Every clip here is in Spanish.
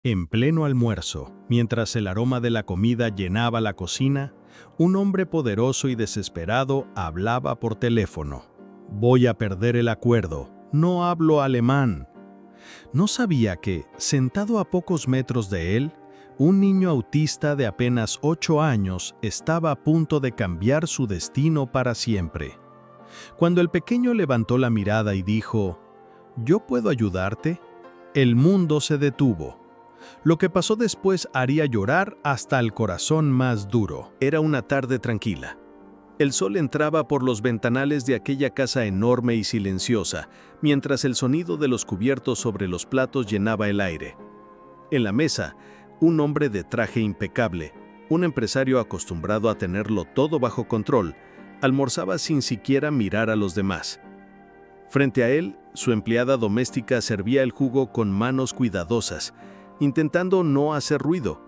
En pleno almuerzo, mientras el aroma de la comida llenaba la cocina, un hombre poderoso y desesperado hablaba por teléfono. «Voy a perder el acuerdo, no hablo alemán». No sabía que, sentado a pocos metros de él, un niño autista de apenas 8 años estaba a punto de cambiar su destino para siempre. Cuando el pequeño levantó la mirada y dijo, «¿Yo puedo ayudarte?», el mundo se detuvo. Lo que pasó después haría llorar hasta el corazón más duro. Era una tarde tranquila. El sol entraba por los ventanales de aquella casa enorme y silenciosa, mientras el sonido de los cubiertos sobre los platos llenaba el aire. En la mesa, un hombre de traje impecable, un empresario acostumbrado a tenerlo todo bajo control, almorzaba sin siquiera mirar a los demás. Frente a él, su empleada doméstica servía el jugo con manos cuidadosas, intentando no hacer ruido.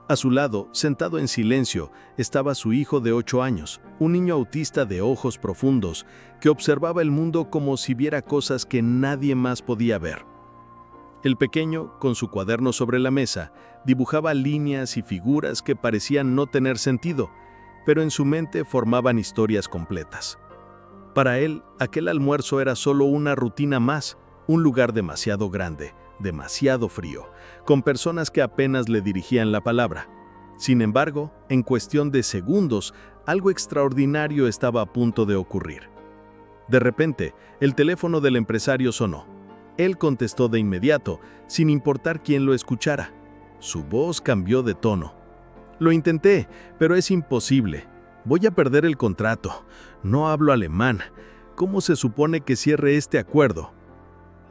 A su lado, sentado en silencio, estaba su hijo de 8 años, un niño autista de ojos profundos, que observaba el mundo como si viera cosas que nadie más podía ver. El pequeño, con su cuaderno sobre la mesa, dibujaba líneas y figuras que parecían no tener sentido, pero en su mente formaban historias completas. Para él, aquel almuerzo era solo una rutina más, un lugar demasiado grande, demasiado frío, con personas que apenas le dirigían la palabra. Sin embargo, en cuestión de segundos, algo extraordinario estaba a punto de ocurrir. De repente, el teléfono del empresario sonó. Él contestó de inmediato, sin importar quién lo escuchara. Su voz cambió de tono. «Lo intenté, pero es imposible. Voy a perder el contrato. No hablo alemán. ¿Cómo se supone que cierre este acuerdo?».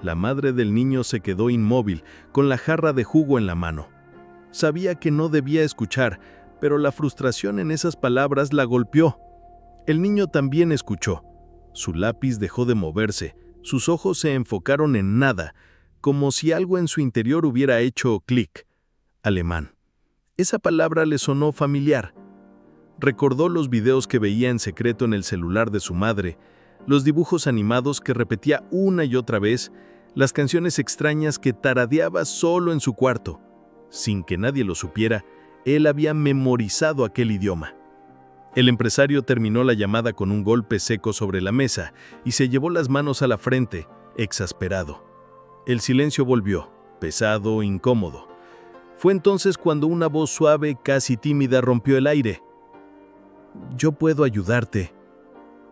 La madre del niño se quedó inmóvil, con la jarra de jugo en la mano. Sabía que no debía escuchar, pero la frustración en esas palabras la golpeó. El niño también escuchó. Su lápiz dejó de moverse, sus ojos se enfocaron en nada, como si algo en su interior hubiera hecho clic. Alemán. Esa palabra le sonó familiar. Recordó los videos que veía en secreto en el celular de su madre, los dibujos animados que repetía una y otra vez, las canciones extrañas que taradeaba solo en su cuarto. Sin que nadie lo supiera, él había memorizado aquel idioma. El empresario terminó la llamada con un golpe seco sobre la mesa y se llevó las manos a la frente, exasperado. El silencio volvió, pesado, incómodo. Fue entonces cuando una voz suave, casi tímida, rompió el aire. «Yo puedo ayudarte».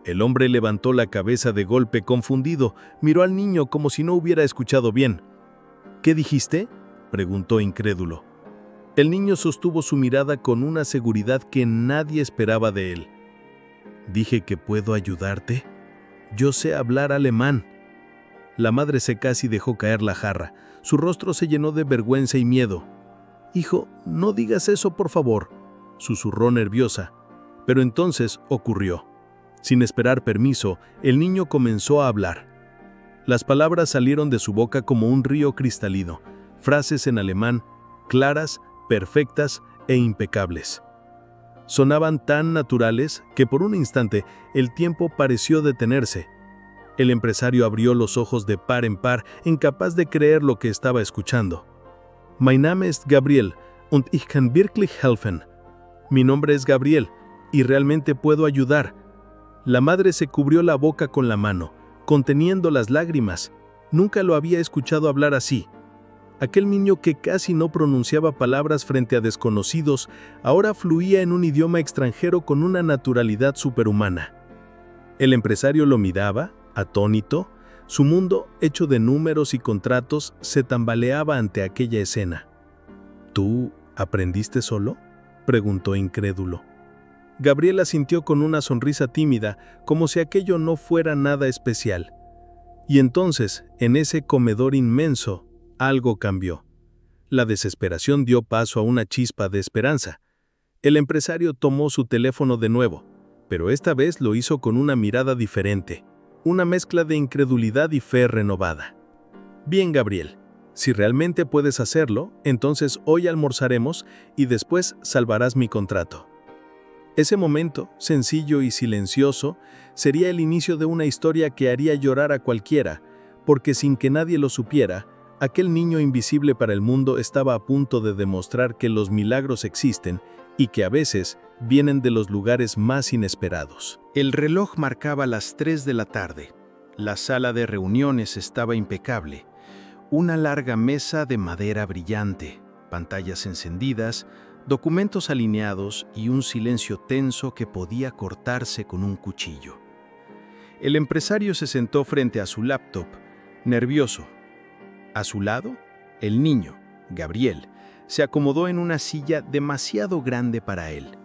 El hombre levantó la cabeza de golpe, confundido, miró al niño como si no hubiera escuchado bien. «¿Qué dijiste?», preguntó incrédulo. El niño sostuvo su mirada con una seguridad que nadie esperaba de él. «Dije que puedo ayudarte. Yo sé hablar alemán». La madre se casi dejó caer la jarra. Su rostro se llenó de vergüenza y miedo. «Hijo, no digas eso, por favor», susurró nerviosa. Pero entonces ocurrió. Sin esperar permiso, el niño comenzó a hablar. Las palabras salieron de su boca como un río cristalino, frases en alemán, claras, perfectas e impecables. Sonaban tan naturales que por un instante el tiempo pareció detenerse. El empresario abrió los ojos de par en par, incapaz de creer lo que estaba escuchando. «Mein Name ist Gabriel und ich kann wirklich helfen». Mi nombre es Gabriel y realmente puedo ayudar. La madre se cubrió la boca con la mano, conteniendo las lágrimas. Nunca lo había escuchado hablar así. Aquel niño que casi no pronunciaba palabras frente a desconocidos, ahora fluía en un idioma extranjero con una naturalidad superhumana. El empresario lo miraba, atónito. Su mundo, hecho de números y contratos, se tambaleaba ante aquella escena. «¿Tú aprendiste solo?», preguntó incrédulo. Gabriel asintió con una sonrisa tímida, como si aquello no fuera nada especial. Y entonces, en ese comedor inmenso, algo cambió. La desesperación dio paso a una chispa de esperanza. El empresario tomó su teléfono de nuevo, pero esta vez lo hizo con una mirada diferente, una mezcla de incredulidad y fe renovada. «Bien, Gabriel, si realmente puedes hacerlo, entonces hoy almorzaremos y después salvarás mi contrato». Ese momento, sencillo y silencioso, sería el inicio de una historia que haría llorar a cualquiera, porque sin que nadie lo supiera, Aquel niño invisible para el mundo estaba a punto de demostrar que los milagros existen y que a veces vienen de los lugares más inesperados. El reloj marcaba las 3 de la tarde. La sala de reuniones estaba impecable. Una larga mesa de madera brillante, pantallas encendidas, documentos alineados y un silencio tenso que podía cortarse con un cuchillo. El empresario se sentó frente a su laptop, nervioso. A su lado, el niño, Gabriel, se acomodó en una silla demasiado grande para él.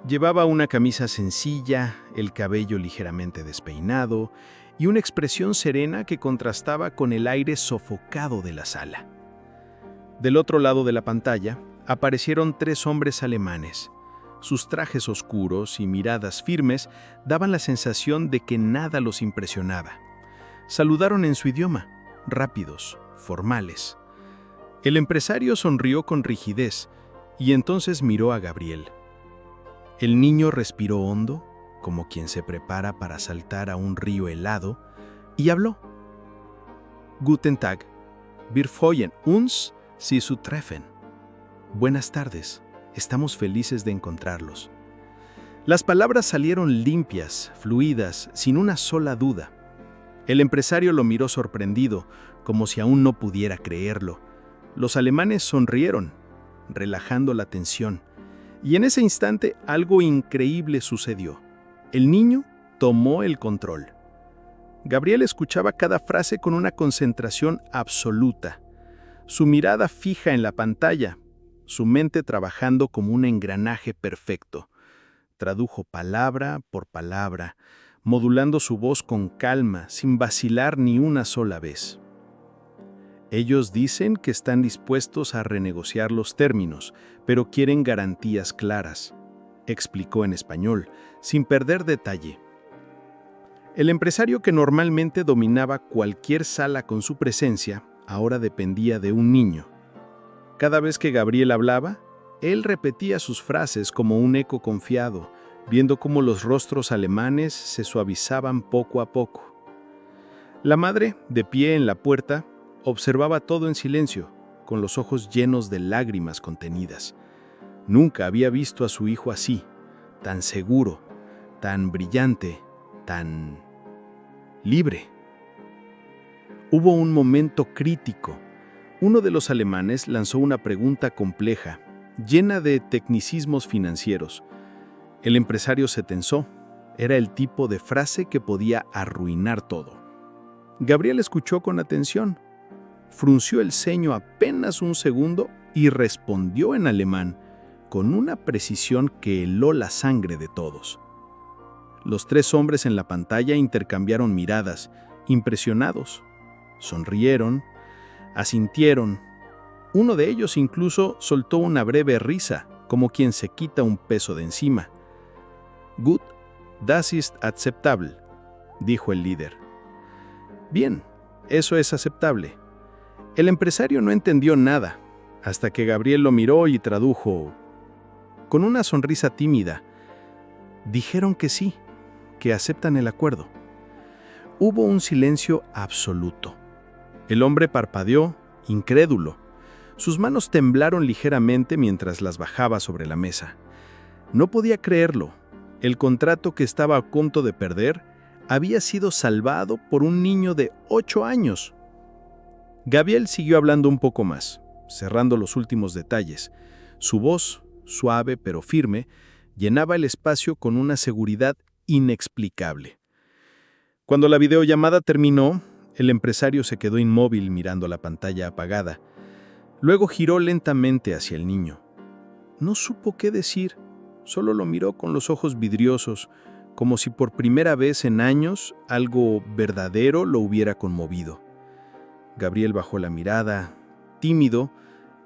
Llevaba una camisa sencilla, el cabello ligeramente despeinado y una expresión serena que contrastaba con el aire sofocado de la sala. Del otro lado de la pantalla aparecieron 3 hombres alemanes. Sus trajes oscuros y miradas firmes daban la sensación de que nada los impresionaba. Saludaron en su idioma, rápidos, formales. El empresario sonrió con rigidez y entonces miró a Gabriel. El niño respiró hondo, como quien se prepara para saltar a un río helado, y habló. Guten Tag, wir freuen uns, Sie zu treffen. Buenas tardes, estamos felices de encontrarlos. Las palabras salieron limpias, fluidas, sin una sola duda. El empresario lo miró sorprendido, como si aún no pudiera creerlo. Los alemanes sonrieron, relajando la tensión, y en ese instante algo increíble sucedió. El niño tomó el control. Gabriel escuchaba cada frase con una concentración absoluta, su mirada fija en la pantalla, su mente trabajando como un engranaje perfecto. Tradujo palabra por palabra, modulando su voz con calma, sin vacilar ni una sola vez. Ellos dicen que están dispuestos a renegociar los términos, pero quieren garantías claras, explicó en español, sin perder detalle. El empresario que normalmente dominaba cualquier sala con su presencia, ahora dependía de un niño. Cada vez que Gabriel hablaba, él repetía sus frases como un eco confiado, viendo cómo los rostros alemanes se suavizaban poco a poco. La madre, de pie en la puerta, observaba todo en silencio, con los ojos llenos de lágrimas contenidas. Nunca había visto a su hijo así, tan seguro, tan brillante, tan libre. Hubo un momento crítico. Uno de los alemanes lanzó una pregunta compleja, llena de tecnicismos financieros. El empresario se tensó. Era el tipo de frase que podía arruinar todo. Gabriel escuchó con atención. Frunció el ceño apenas un segundo y respondió en alemán, con una precisión que heló la sangre de todos. Los 3 hombres en la pantalla intercambiaron miradas, impresionados. Sonrieron, asintieron. Uno de ellos incluso soltó una breve risa, como quien se quita un peso de encima. Gut, das ist akzeptabel, dijo el líder. Bien, eso es aceptable. El empresario no entendió nada, hasta que Gabriel lo miró y tradujo, con una sonrisa tímida. Dijeron que sí, que aceptan el acuerdo. Hubo un silencio absoluto. El hombre parpadeó, incrédulo. Sus manos temblaron ligeramente mientras las bajaba sobre la mesa. No podía creerlo. El contrato que estaba a punto de perder había sido salvado por un niño de 8 años. Gabriel siguió hablando un poco más, cerrando los últimos detalles. Su voz, suave pero firme, llenaba el espacio con una seguridad inexplicable. Cuando la videollamada terminó, el empresario se quedó inmóvil mirando la pantalla apagada. Luego giró lentamente hacia el niño. No supo qué decir, solo lo miró con los ojos vidriosos, como si por primera vez en años algo verdadero lo hubiera conmovido. Gabriel bajó la mirada, tímido,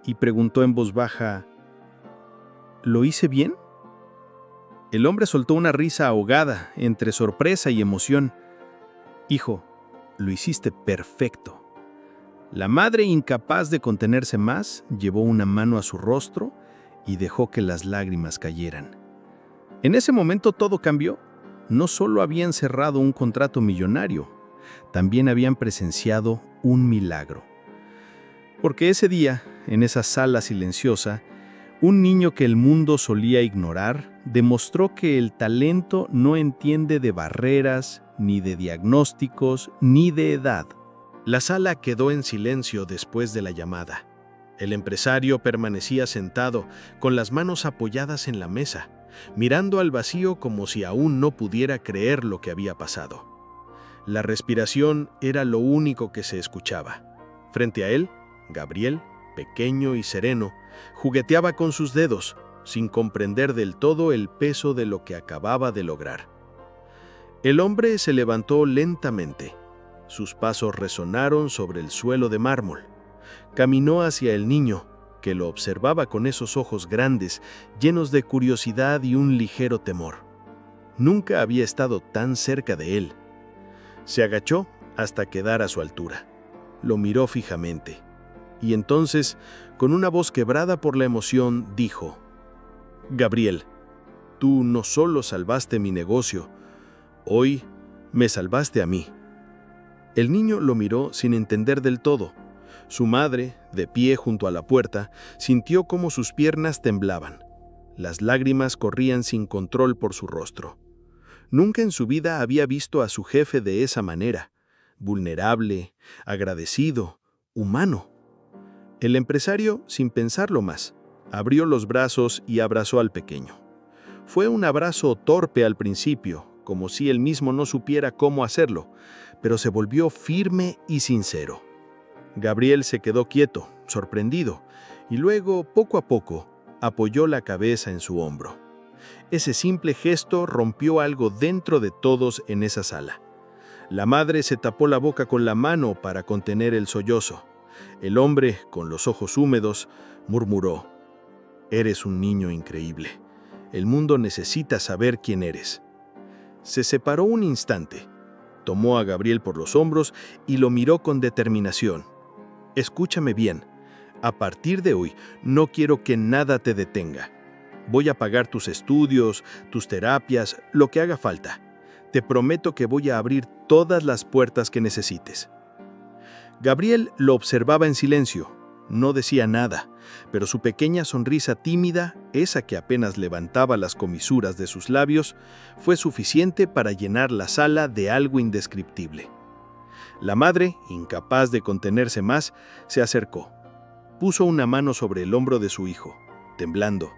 y preguntó en voz baja, ¿lo hice bien? El hombre soltó una risa ahogada, entre sorpresa y emoción. Hijo, lo hiciste perfecto. La madre, incapaz de contenerse más, llevó una mano a su rostro y dejó que las lágrimas cayeran. En ese momento todo cambió. No solo habían cerrado un contrato millonario, también habían presenciado un milagro. Porque ese día, en esa sala silenciosa, un niño que el mundo solía ignorar demostró que el talento no entiende de barreras, ni de diagnósticos, ni de edad. La sala quedó en silencio después de la llamada. El empresario permanecía sentado, con las manos apoyadas en la mesa, mirando al vacío como si aún no pudiera creer lo que había pasado. La respiración era lo único que se escuchaba. Frente a él, Gabriel, pequeño y sereno, jugueteaba con sus dedos, sin comprender del todo el peso de lo que acababa de lograr. El hombre se levantó lentamente. Sus pasos resonaron sobre el suelo de mármol. Caminó hacia el niño, que lo observaba con esos ojos grandes, llenos de curiosidad y un ligero temor. Nunca había estado tan cerca de él. Se agachó hasta quedar a su altura. Lo miró fijamente. Y entonces, con una voz quebrada por la emoción, dijo: «Gabriel, tú no solo salvaste mi negocio, hoy me salvaste a mí». El niño lo miró sin entender del todo. Su madre, de pie junto a la puerta, sintió cómo sus piernas temblaban. Las lágrimas corrían sin control por su rostro. Nunca en su vida había visto a su jefe de esa manera, vulnerable, agradecido, humano. El empresario, sin pensarlo más, abrió los brazos y abrazó al pequeño. Fue un abrazo torpe al principio, como si él mismo no supiera cómo hacerlo, pero se volvió firme y sincero. Gabriel se quedó quieto, sorprendido, y luego, poco a poco, apoyó la cabeza en su hombro. Ese simple gesto rompió algo dentro de todos en esa sala. La madre se tapó la boca con la mano para contener el sollozo. El hombre, con los ojos húmedos, murmuró: «Eres un niño increíble. El mundo necesita saber quién eres». Se separó un instante, tomó a Gabriel por los hombros y lo miró con determinación. «Escúchame bien. A partir de hoy, no quiero que nada te detenga. Voy a pagar tus estudios, tus terapias, lo que haga falta. Te prometo que voy a abrir todas las puertas que necesites». Gabriel lo observaba en silencio. No decía nada, pero su pequeña sonrisa tímida, esa que apenas levantaba las comisuras de sus labios, fue suficiente para llenar la sala de algo indescriptible. La madre, incapaz de contenerse más, se acercó. Puso una mano sobre el hombro de su hijo, temblando.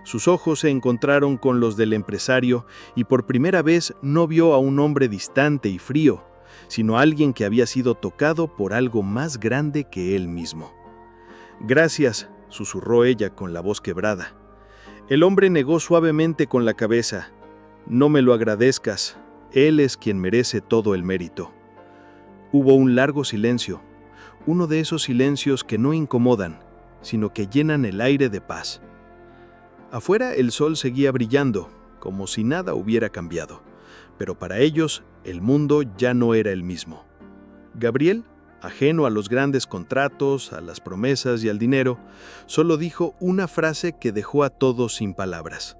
Sus ojos se encontraron con los del empresario y por primera vez no vio a un hombre distante y frío, sino a alguien que había sido tocado por algo más grande que él mismo. «Gracias», susurró ella con la voz quebrada. El hombre negó suavemente con la cabeza. «No me lo agradezcas, él es quien merece todo el mérito». Hubo un largo silencio, uno de esos silencios que no incomodan, sino que llenan el aire de paz. Afuera el sol seguía brillando, como si nada hubiera cambiado, pero para ellos el mundo ya no era el mismo. Gabriel, ajeno a los grandes contratos, a las promesas y al dinero, solo dijo una frase que dejó a todos sin palabras.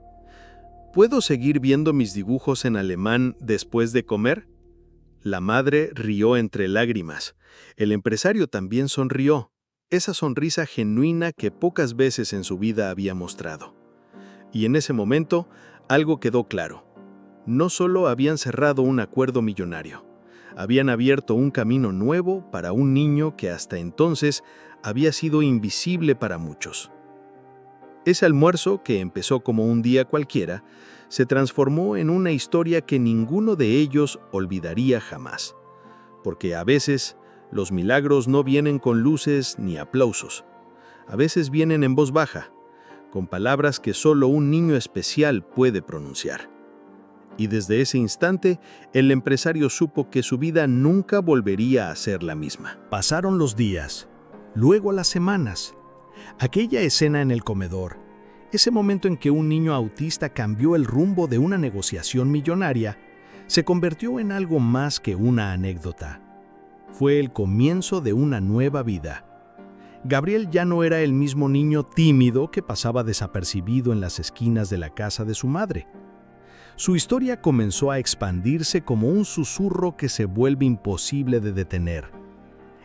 «¿Puedo seguir viendo mis dibujos en alemán después de comer?». La madre rió entre lágrimas. El empresario también sonrió, esa sonrisa genuina que pocas veces en su vida había mostrado. Y en ese momento, algo quedó claro. No solo habían cerrado un acuerdo millonario, habían abierto un camino nuevo para un niño que hasta entonces había sido invisible para muchos. Ese almuerzo, que empezó como un día cualquiera, se transformó en una historia que ninguno de ellos olvidaría jamás. Porque a veces los milagros no vienen con luces ni aplausos. A veces vienen en voz baja, con palabras que solo un niño especial puede pronunciar. Y desde ese instante, el empresario supo que su vida nunca volvería a ser la misma. Pasaron los días, luego las semanas. Aquella escena en el comedor, ese momento en que un niño autista cambió el rumbo de una negociación millonaria, se convirtió en algo más que una anécdota. Fue el comienzo de una nueva vida. Gabriel ya no era el mismo niño tímido que pasaba desapercibido en las esquinas de la casa de su madre. Su historia comenzó a expandirse como un susurro que se vuelve imposible de detener.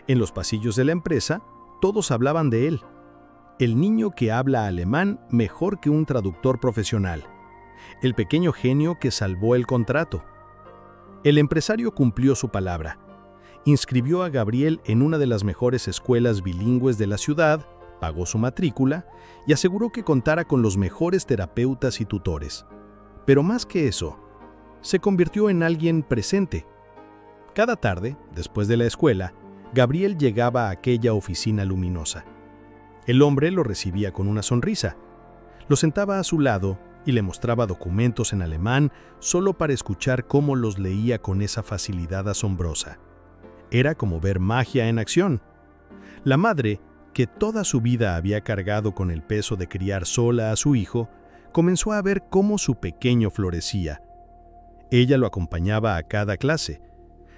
En los pasillos de la empresa, todos hablaban de él. El niño que habla alemán mejor que un traductor profesional. El pequeño genio que salvó el contrato. El empresario cumplió su palabra. Inscribió a Gabriel en una de las mejores escuelas bilingües de la ciudad, pagó su matrícula y aseguró que contara con los mejores terapeutas y tutores. Pero más que eso, se convirtió en alguien presente. Cada tarde, después de la escuela, Gabriel llegaba a aquella oficina luminosa. El hombre lo recibía con una sonrisa. Lo sentaba a su lado y le mostraba documentos en alemán solo para escuchar cómo los leía con esa facilidad asombrosa. Era como ver magia en acción. La madre, que toda su vida había cargado con el peso de criar sola a su hijo, comenzó a ver cómo su pequeño florecía. Ella lo acompañaba a cada clase.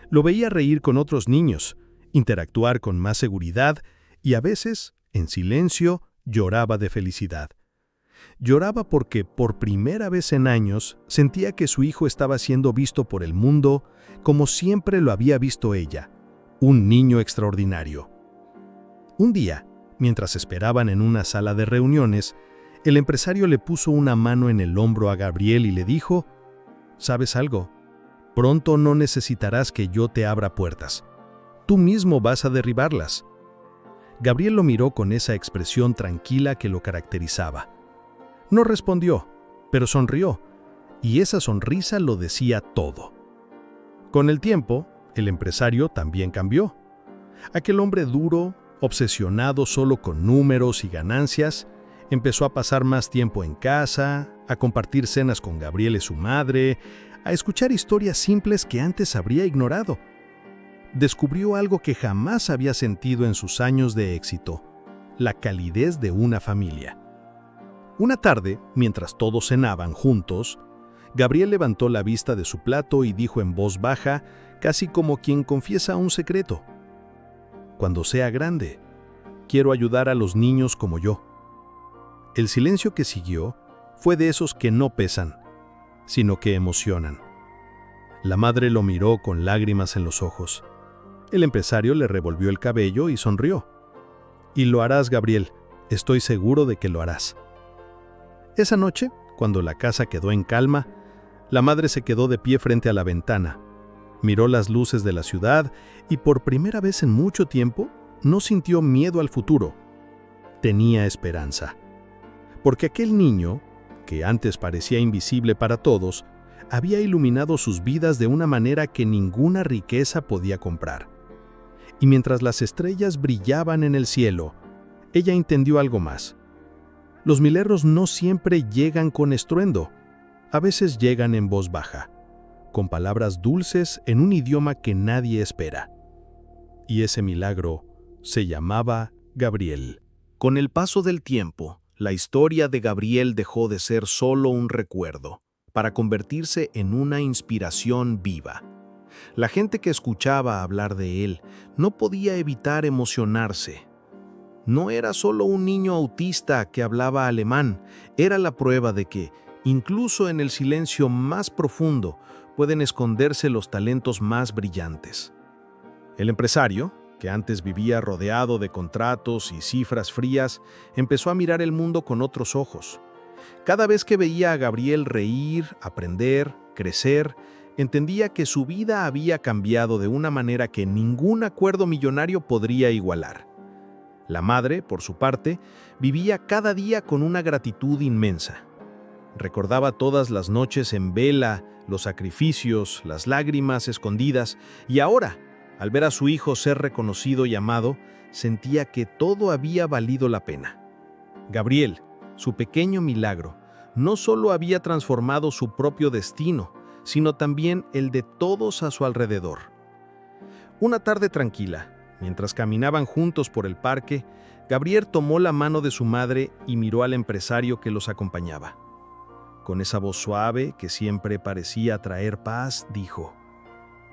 Lo veía reír con otros niños, interactuar con más seguridad y a veces, en silencio, lloraba de felicidad. Lloraba porque, por primera vez en años, sentía que su hijo estaba siendo visto por el mundo como siempre lo había visto ella, un niño extraordinario. Un día, mientras esperaban en una sala de reuniones, el empresario le puso una mano en el hombro a Gabriel y le dijo: «¿Sabes algo? Pronto no necesitarás que yo te abra puertas. Tú mismo vas a derribarlas». Gabriel lo miró con esa expresión tranquila que lo caracterizaba. No respondió, pero sonrió, y esa sonrisa lo decía todo. Con el tiempo, el empresario también cambió. Aquel hombre duro, obsesionado solo con números y ganancias, empezó a pasar más tiempo en casa, a compartir cenas con Gabriel y su madre, a escuchar historias simples que antes habría ignorado. Descubrió algo que jamás había sentido en sus años de éxito: la calidez de una familia. Una tarde, mientras todos cenaban juntos, Gabriel levantó la vista de su plato y dijo en voz baja, casi como quien confiesa un secreto: «Cuando sea grande, quiero ayudar a los niños como yo». El silencio que siguió fue de esos que no pesan, sino que emocionan. La madre lo miró con lágrimas en los ojos. El empresario le revolvió el cabello y sonrió. «Y lo harás, Gabriel. Estoy seguro de que lo harás». Esa noche, cuando la casa quedó en calma, la madre se quedó de pie frente a la ventana. Miró las luces de la ciudad y por primera vez en mucho tiempo no sintió miedo al futuro. Tenía esperanza. Porque aquel niño, que antes parecía invisible para todos, había iluminado sus vidas de una manera que ninguna riqueza podía comprar. Y mientras las estrellas brillaban en el cielo, ella entendió algo más. Los milagros no siempre llegan con estruendo, a veces llegan en voz baja, con palabras dulces en un idioma que nadie espera. Y ese milagro se llamaba Gabriel. Con el paso del tiempo, la historia de Gabriel dejó de ser solo un recuerdo, para convertirse en una inspiración viva. La gente que escuchaba hablar de él no podía evitar emocionarse. No era solo un niño autista que hablaba alemán, era la prueba de que, incluso en el silencio más profundo, pueden esconderse los talentos más brillantes. El empresario, que antes vivía rodeado de contratos y cifras frías, empezó a mirar el mundo con otros ojos. Cada vez que veía a Gabriel reír, aprender, crecer, entendía que su vida había cambiado de una manera que ningún acuerdo millonario podría igualar. La madre, por su parte, vivía cada día con una gratitud inmensa. Recordaba todas las noches en vela, los sacrificios, las lágrimas escondidas, y ahora, al ver a su hijo ser reconocido y amado, sentía que todo había valido la pena. Gabriel, su pequeño milagro, no solo había transformado su propio destino, sino también el de todos a su alrededor. Una tarde tranquila, mientras caminaban juntos por el parque, Gabriel tomó la mano de su madre y miró al empresario que los acompañaba. Con esa voz suave que siempre parecía traer paz, dijo: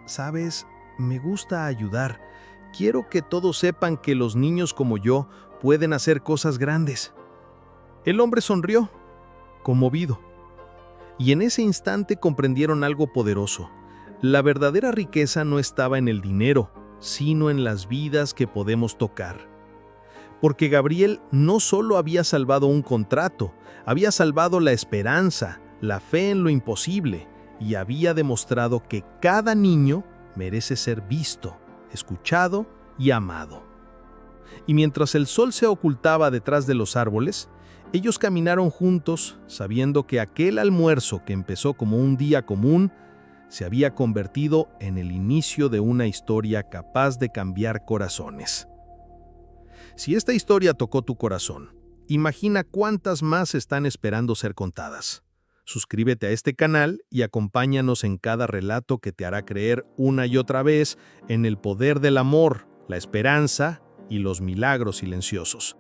«¿Sabes? Me gusta ayudar. Quiero que todos sepan que los niños como yo pueden hacer cosas grandes». El hombre sonrió, conmovido. Y en ese instante comprendieron algo poderoso. La verdadera riqueza no estaba en el dinero, sino en las vidas que podemos tocar. Porque Gabriel no solo había salvado un contrato, había salvado la esperanza, la fe en lo imposible, y había demostrado que cada niño merece ser visto, escuchado y amado. Y mientras el sol se ocultaba detrás de los árboles, ellos caminaron juntos, sabiendo que aquel almuerzo que empezó como un día común se había convertido en el inicio de una historia capaz de cambiar corazones. Si esta historia tocó tu corazón, imagina cuántas más están esperando ser contadas. Suscríbete a este canal y acompáñanos en cada relato que te hará creer una y otra vez en el poder del amor, la esperanza y los milagros silenciosos.